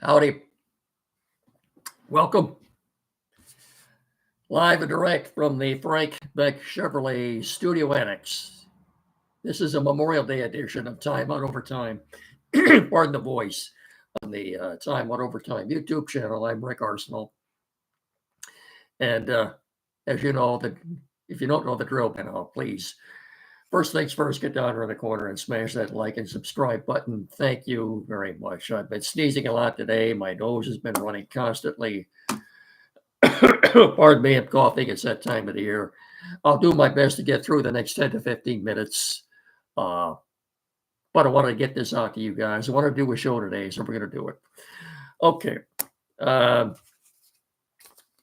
Howdy. Welcome. Live and direct from the Frank Beck Chevrolet Studio Annex. This is a Memorial Day edition of Time Out Overtime. Pardon the voice on the Time Out Overtime YouTube channel. I'm Rick Arsenal. And as you know, if you don't know the drill by now, please, first things first, get down in the corner and smash that like and subscribe button. Thank you very much. I've been sneezing a lot today. My nose has been running constantly. Pardon me, I'm coughing. It's that time of the year. I'll do my best to get through the next 10 to 15 minutes. But I want to get this out to you guys. I want to do a show today, so we're going to do it. Okay.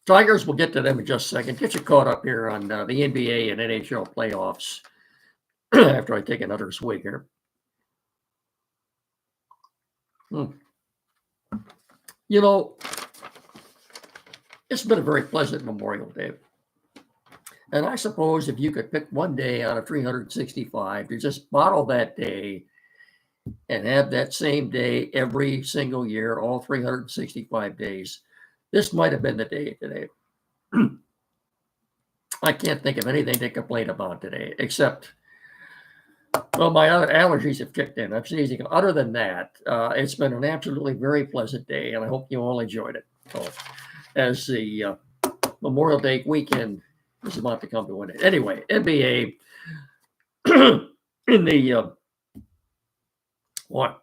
Tigers, we'll get to them in just a second. Get you caught up here on the NBA and NHL playoffs after I take another swig here. You know, it's been a very pleasant Memorial Day. And I suppose if you could pick one day out of 365 to just bottle that day and have that same day every single year, all 365 days, this might have been the day today. I can't think of anything to complain about today, except, well, my other allergies have kicked in. I'm sneezing. Other than that, it's been an absolutely very pleasant day, and I hope you all enjoyed it. So, as the Memorial Day weekend is about to come to an end. Anyway, NBA in the what?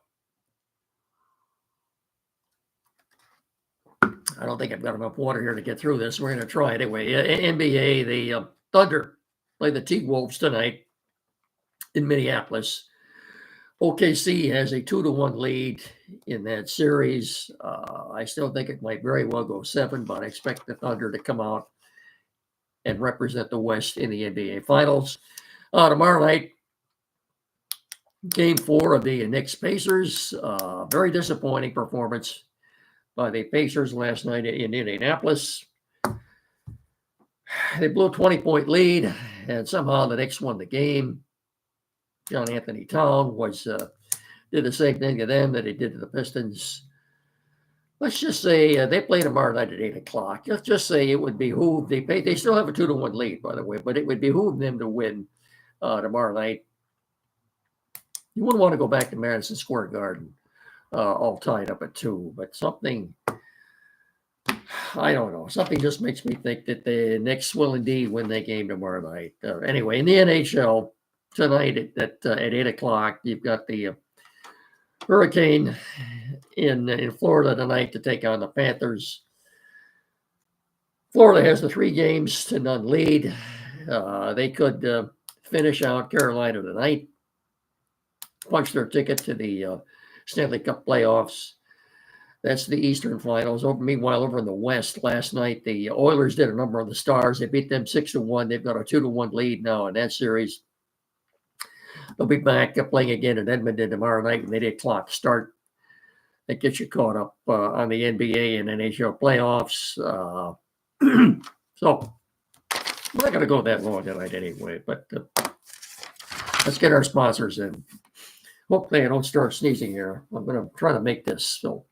I don't think I've got enough water here to get through this. We're going to try anyway. NBA, the Thunder play the T-Wolves tonight in Minneapolis. OKC has a 2-1 lead in that series. I still think it might very well go 7, but I expect the Thunder to come out and represent the West in the NBA Finals. Tomorrow night, Game 4 of the Knicks-Pacers. Very disappointing performance by the Pacers last night in Indianapolis. They blew a 20-point lead, and somehow the Knicks won the game. John Anthony Town did the same thing to them that he did to the Pistons. Let's just say they play tomorrow night at 8 o'clock. Let's just say it would behoove they still have a 2-1 lead, by the way, but it would behoove them to win tomorrow night. You wouldn't want to go back to Madison Square Garden all tied up at 2, but something, I don't know, something just makes me think that the Knicks will indeed win that game tomorrow night. Anyway, in the NHL, tonight at 8 o'clock, you've got the Hurricane in Florida tonight to take on the Panthers. Florida has the 3-0 lead. They could finish out Carolina tonight, punch their ticket to the Stanley Cup playoffs. That's the Eastern Finals. Meanwhile, over in the West, last night, the Oilers did a number on the Stars. They beat them 6-1. They've got a 2-1 lead now in that series. They'll be back playing again in Edmonton tomorrow night when the 8 o'clock start. That gets you caught up on the NBA and NHL playoffs. So we're not going to go that long tonight anyway, but let's get our sponsors in. Hopefully I don't start sneezing here. I'm going to try to make this. So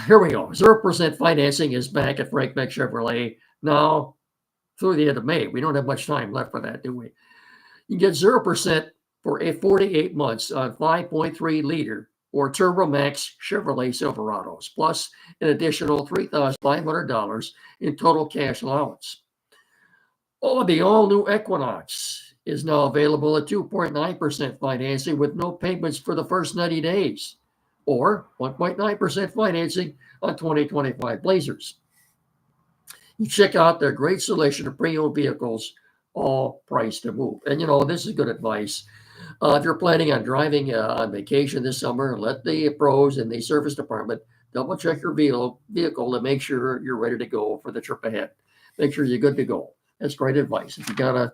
here we go. 0% financing is back at Frank Beck Chevrolet now through the end of May. We don't have much time left for that, do we? You get 0% for 48 months on 5.3 liter or Turbo Max Chevrolet Silverados, plus an additional $3,500 in total cash allowance. The all-new Equinox is now available at 2.9% financing with no payments for the first 90 days, or 1.9% financing on 2025 Blazers. You check out their great selection of pre-owned vehicles, all priced to move. And, this is good advice. If you're planning on driving on vacation this summer, let the pros in the service department double check your vehicle to make sure you're ready to go for the trip ahead. Make sure you're good to go. That's great advice. If you got a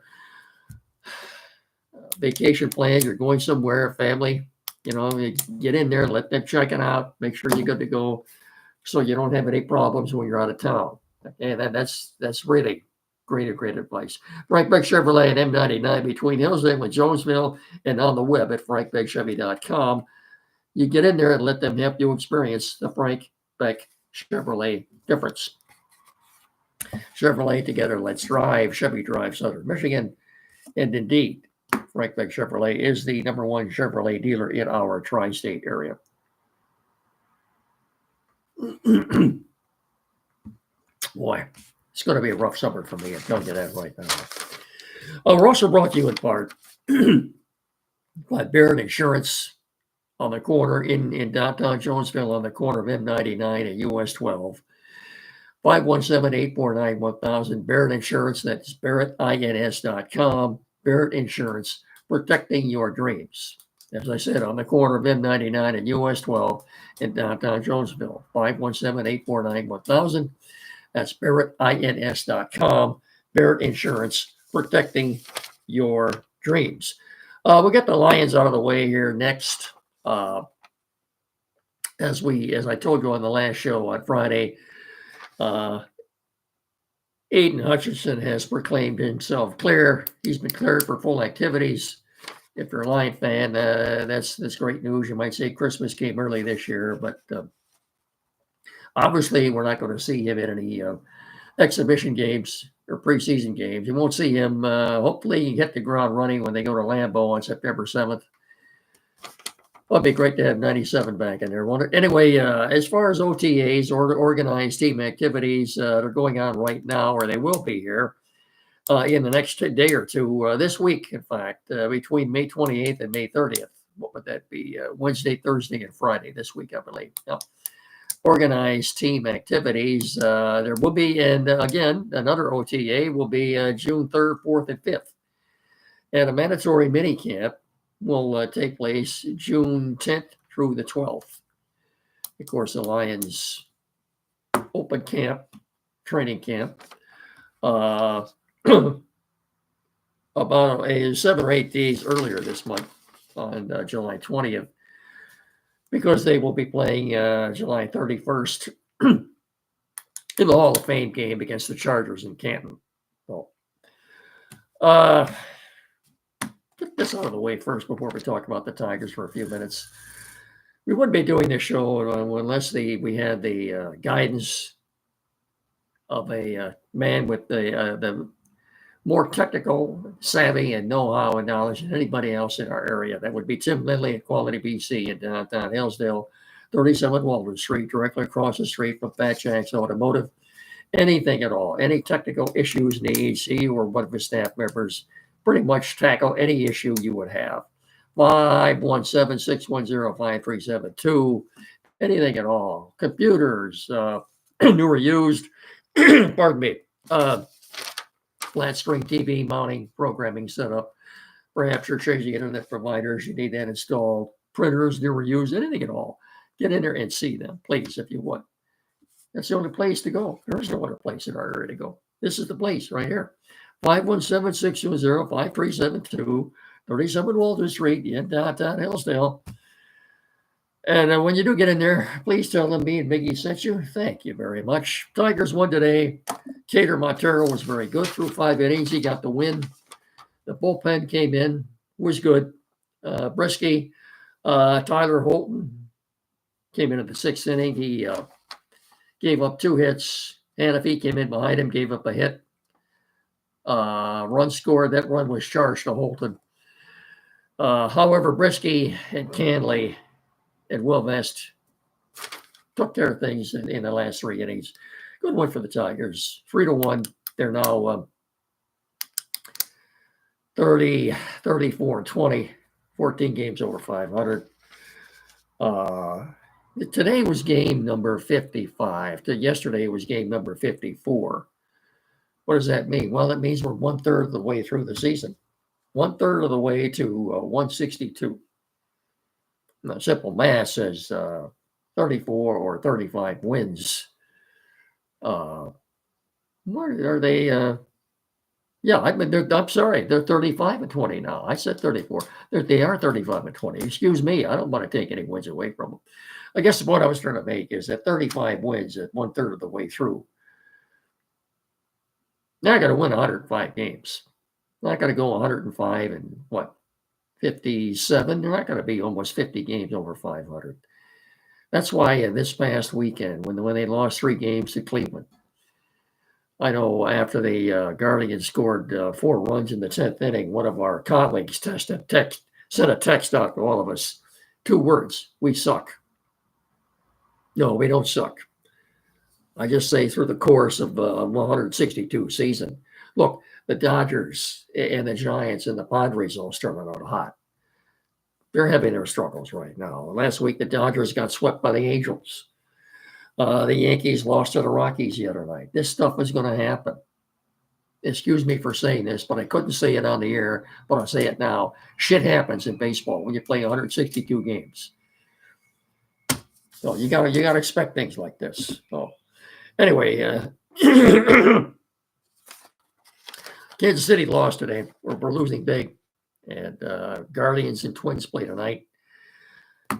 vacation plan, you're going somewhere, family, get in there, let them check it out, make sure you're good to go so you don't have any problems when you're out of town. Okay, that's really great advice. Frank Beck Chevrolet and M99 between Hillsdale and Jonesville, and on the web at frankbeckchevy.com. You get in there and let them help you experience the Frank Beck Chevrolet difference. Chevrolet together, let's drive. Chevy Drive, Southern Michigan. And indeed, Frank Beck Chevrolet is the #1 Chevrolet dealer in our tri-state area. Boy, it's going to be a rough summer for me. I'm telling you that right now. We're also brought to you in part by Barrett Insurance on the corner in downtown Jonesville on the corner of M99 and US 12. 517-849-1000. Barrett Insurance, that's barrettins.com. Barrett Insurance, protecting your dreams. As I said, on the corner of M99 and US 12 in downtown Jonesville. 517-849-1000. That's barrettins.com. Barrett Insurance, protecting your dreams. We'll get the Lions out of the way here next. As I told you on the last show on Friday, Aiden Hutchinson has proclaimed himself clear. He's been cleared for full activities. If you're a Lion fan, that's great news. You might say Christmas came early this year, but obviously we're not going to see him in any exhibition games or preseason games. You won't see him. Hopefully he hit the ground running when they go to Lambeau on September 7th. Well, it'd be great to have 97 back in there, won't it? Anyway, as far as OTAs, or organized team activities, they're going on right now, or they will be here in the next day or two. This week, in fact, between May 28th and May 30th. What would that be? Wednesday, Thursday, and Friday this week, I believe. Now, organized team activities. There will be, and again, another OTA will be June 3rd, 4th, and 5th. And a mandatory mini camp will take place June 10th through the 12th. Of course, the Lions open camp, training camp, about 7 or 8 days earlier this month on July 20th, because they will be playing July 31st in the Hall of Fame game against the Chargers in Canton. So, get this out of the way first before we talk about the Tigers for a few minutes. We wouldn't be doing this show unless we had the guidance of a man with the more technical savvy and know-how and knowledge than anybody else in our area. That would be Tim Lindley at Quality BC in downtown Hillsdale, 37 Walden Street, directly across the street from Fat Jack's Automotive. Anything at all, any technical issues, needs, he or one of his staff members pretty much tackle any issue you would have. 517-610-5372. Anything at all. Computers, new or used, pardon me, flat screen TV mounting, programming setup. Perhaps you're changing internet providers, you need that installed. Printers, new or used, anything at all. Get in there and see them, please, if you would. That's the only place to go. There is no other place in our area to go. This is the place right here. 517-620-5372, 37 Walden Street in downtown Hillsdale. And when you do get in there, please tell them me and Miggy sent you. Thank you very much. Tigers won today. Cater Montero was very good through 5 innings. He got the win. The bullpen came in, was good. Brisky, Tyler Holton came in at the 6th inning. He gave up 2 hits. Hanafi came in behind him, gave up a hit. Run scored. That run was charged to Holton. However, Brisky and Canley and Will Vest took care of things in the last 3 innings. Good one for the Tigers. 3-1. They're now 30, 34, and 20. 14 games over 500. Today was game number 55. Yesterday was game number 54. What does that mean? Well, it means we're 1/3 of the way through the season. 1/3 of the way to 162. Now, simple math says 34 or 35 wins. What are they? Yeah, I'm sorry. They're 35-20 now. I said 34. They are 35-20. Excuse me. I don't want to take any wins away from them. I guess the point I was trying to make is that 35 wins at 1/3 of the way through. Now I got to win 105 games. Not going to go 105 and what? 57. They're not going to be almost 50 games over 500. That's why this past weekend, when they lost 3 games to Cleveland, I know after the Guardians scored 4 runs in the 10th inning, one of our colleagues sent a text out to all of us. 2 words: we suck. No, we don't suck. I just say through the course of 162 season, look, the Dodgers and the Giants and the Padres all started out hot. They're having their struggles right now. Last week, the Dodgers got swept by the Angels. The Yankees lost to the Rockies the other night. This stuff is going to happen. Excuse me for saying this, but I couldn't say it on the air, but I'll say it now. Shit happens in baseball when you play 162 games. So you gotta expect things like this. So anyway, Kansas City lost today. We're losing big, and Guardians and Twins play tonight.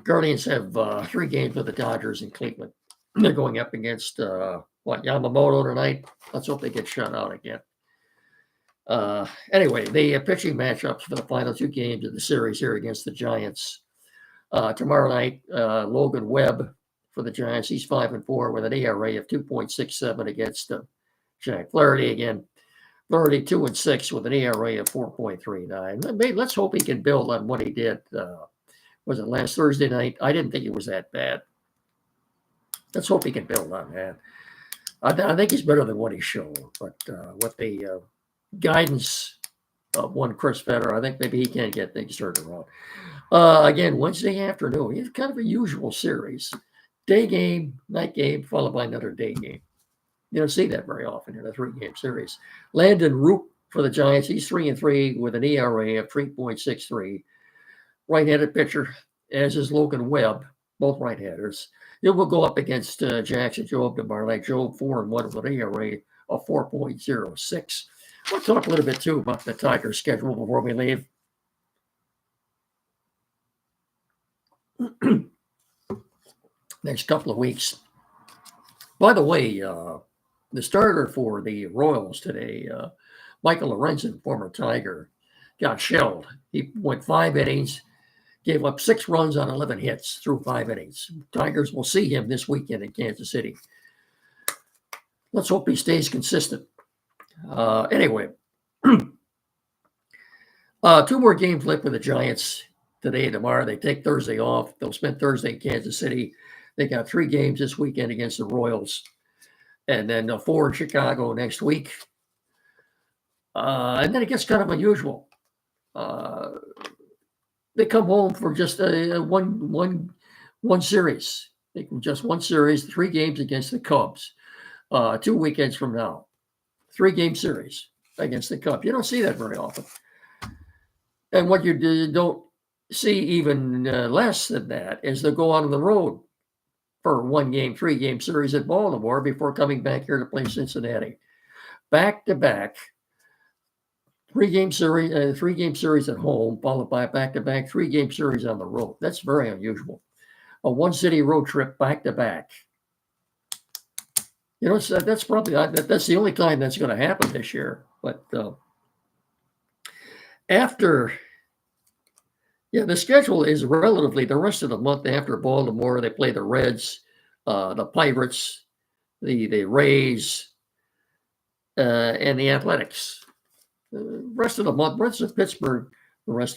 Guardians have 3 games with the Dodgers in Cleveland. They're going up against Yamamoto tonight. Let's hope they get shut out again. Anyway, the pitching matchups for the final 2 games of the series here against the Giants. Tomorrow night, Logan Webb for the Giants. He's 5-4 with an ERA of 2.67 against Jack Flaherty again. Flaherty 2-6 with an ERA of 4.39. Let's hope he can build on what he did. Was it last Thursday night? I didn't think it was that bad. Let's hope he can build on that. I think he's better than what he showed, but with the guidance of one Chris Fetter, I think maybe he can get things turned around. Again, Wednesday afternoon, it's kind of a usual series. Day game, night game, followed by another day game. You don't see that very often in a 3-game series. Landon Root for the Giants, he's 3-3 with an ERA of 3.63. Right-handed pitcher, as is Logan Webb, both right-handers. It will go up against Jackson Jobe tomorrow night. Jobe 4-1 with an ERA of 4.06. We'll talk a little bit, too, about the Tigers' schedule before we leave. Next couple of weeks. By the way, the starter for the Royals today, Michael Lorenzen, former Tiger, got shelled. He went 5 innings, gave up 6 runs on 11 hits through 5 innings. Tigers will see him this weekend in Kansas City. Let's hope he stays consistent. Anyway, 2 more games left with the Giants today and tomorrow. They take Thursday off. They'll spend Thursday in Kansas City. They got 3 games this weekend against the Royals, and then 4 in Chicago next week. And then it gets kind of unusual. They come home for just one series. Just one series, 3 games against the Cubs. 2 weekends from now, 3-game series against the Cubs. You don't see that very often. And what you don't see even less than that is they'll go out on the road for 1-game, 3-game series at Baltimore before coming back here to play Cincinnati. Back-to-back 3-game series at home, followed by a back-to-back 3-game series on the road. That's very unusual. A 1-city road trip back-to-back. You know, that's probably that's the only time that's going to happen this year. But the schedule is relatively the rest of the month after Baltimore. They play the Reds, the Pirates, the Rays, and the Athletics. The rest of the month, the rest of Pittsburgh. The rest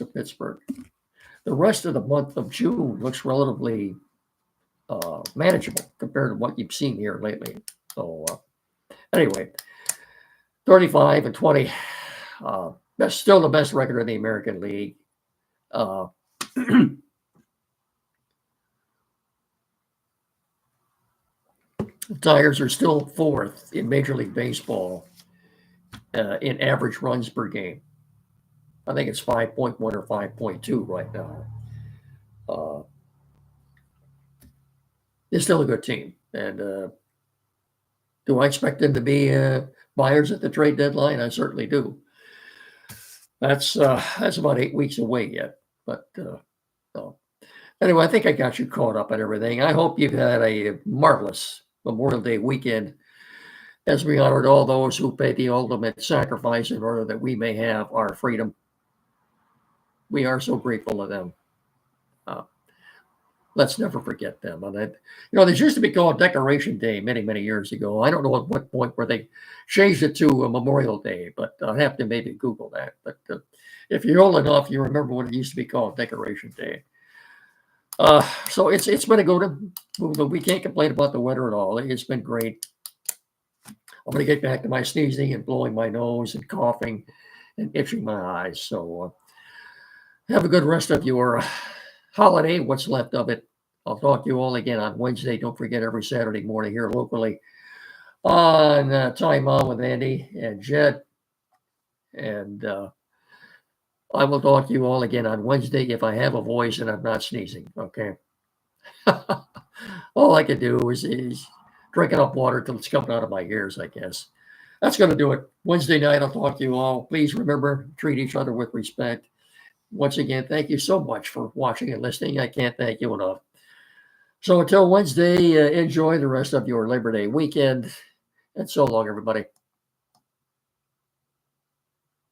of the month of June looks relatively manageable compared to what you've seen here lately. So anyway, 35-20. That's still the best record in the American League. The Tigers are still 4th in Major League Baseball in average runs per game. I think it's 5.1 or 5.2 right now. It's still a good team. And do I expect them to be buyers at the trade deadline? I certainly do. That's about 8 weeks away yet. But anyway, I think I got you caught up on everything. I hope you've had a marvelous Memorial Day weekend as we honored all those who paid the ultimate sacrifice in order that we may have our freedom. 'Cause I think we all know that the American people are very proud of what they did. And I think we are so grateful to them. Uh, let's never forget them. And this used to be called Decoration Day many, many years ago. I don't know at what point where they changed it to a Memorial Day, but I'll have to maybe Google that. But if you're old enough, you remember when it used to be called Decoration Day. So it's been a good. We can't complain about the weather at all. It's been great. I'm going to get back to my sneezing and blowing my nose and coughing and itching my eyes. So have a good rest of your holiday, what's left of it. I'll talk to you all again on Wednesday. Don't forget every Saturday morning here locally on Time On with Andy and Jed. And I will talk to you all again on Wednesday if I have a voice and I'm not sneezing. Okay. All I can do is drink enough water till it's coming out of my ears, I guess. That's going to do it. Wednesday night, I'll talk to you all. Please remember, treat each other with respect. Once again, thank you so much for watching and listening. I can't thank you enough. So until Wednesday, enjoy the rest of your Labor Day weekend. And so long, everybody.